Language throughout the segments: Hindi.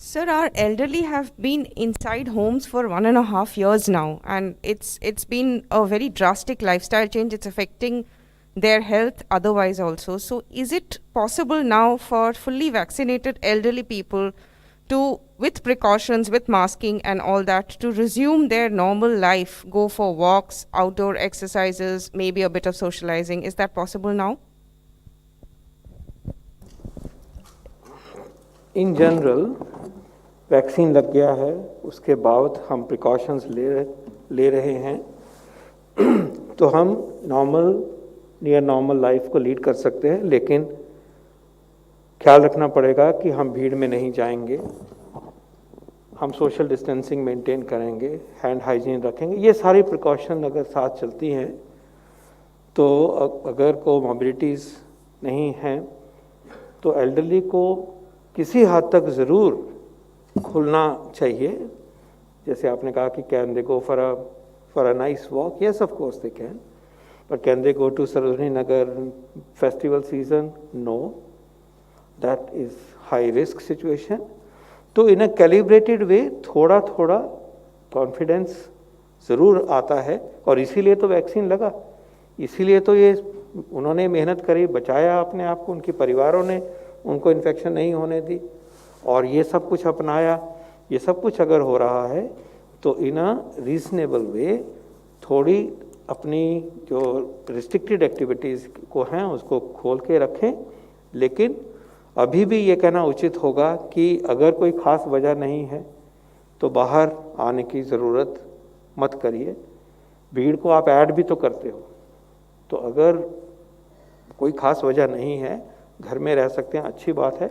Sir, our elderly have been inside homes for 1.5 years now, and it's been a very drastic lifestyle change. It's affecting their health otherwise also. So, is it possible now for fully vaccinated elderly people to, with precautions, with masking and all that, to resume their normal life, go for walks, outdoor exercises, maybe a bit of socializing? Is that possible now? In general vaccine लग गया है, उसके बाद हम प्रिकॉशंस ले रहे हैं तो हम नियर नॉर्मल लाइफ को लीड कर सकते हैं, लेकिन ख्याल रखना पड़ेगा कि हम भीड़ में नहीं जाएंगे, हम सोशल डिस्टेंसिंग मेंटेन करेंगे, हैंड हाइजीन रखेंगे। ये सारी प्रिकॉशन अगर साथ चलती हैं तो अगर कोमॉर्बिडिटीज़ नहीं हैं तो एल्डरली को किसी हद तक ज़रूर खुलना चाहिए। जैसे आपने कहा कि can they go for a nice walk, yes of course they can, but can they go to Sarojini Nagar festival season? No, that is high risk situation. तो इन अ कैलिब्रेटेड वे थोड़ा थोड़ा कॉन्फिडेंस ज़रूर आता है, और इसीलिए तो वैक्सीन लगा, इसीलिए तो ये उन्होंने मेहनत करी, बचाया अपने आप को, उनके परिवारों ने उनको इन्फेक्शन नहीं होने दी, और ये सब कुछ अपनाया। ये सब कुछ अगर हो रहा है तो इन अ रीजनेबल वे थोड़ी अपनी जो रिस्ट्रिक्टेड एक्टिविटीज़ को हैं उसको खोल के रखें, लेकिन अभी भी ये कहना उचित होगा कि अगर कोई ख़ास वजह नहीं है तो बाहर आने की ज़रूरत मत करिए। भीड़ को आप ऐड भी तो करते हो, तो अगर कोई ख़ास वजह नहीं है, घर में रह सकते हैं, अच्छी बात है।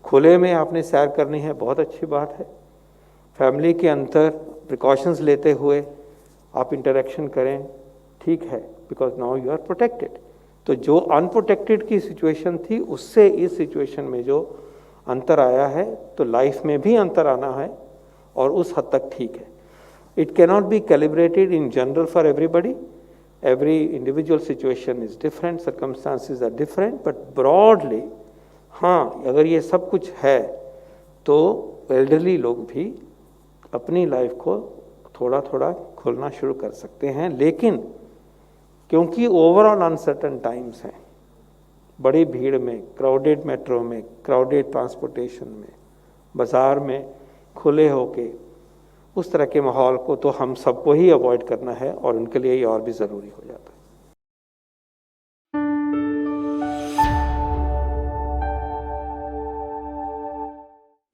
खुले में आपने सैर करनी है, बहुत अच्छी बात है। फैमिली के अंदर प्रिकॉशंस लेते हुए आप इंटरेक्शन करें, ठीक है, because now you are protected. तो जो अनप्रोटेक्टेड की सिचुएशन थी उससे इस सिचुएशन में जो अंतर आया है, तो लाइफ में भी अंतर आना है, और उस हद तक ठीक है। It cannot be calibrated in general for everybody, every individual situation is different, circumstances are different, but broadly हाँ, अगर ये सब कुछ है तो एल्डरली लोग भी अपनी लाइफ को थोड़ा थोड़ा खोलना शुरू कर सकते हैं। लेकिन क्योंकि ओवरऑल अनसर्टन टाइम्स हैं, बड़ी भीड़ में, क्राउडेड मेट्रो में, क्राउडेड ट्रांसपोर्टेशन में, बाज़ार में खुले होके उस तरह के माहौल को तो हम सबको ही अवॉइड करना है, और उनके लिए ये और भी ज़रूरी हो जाता है।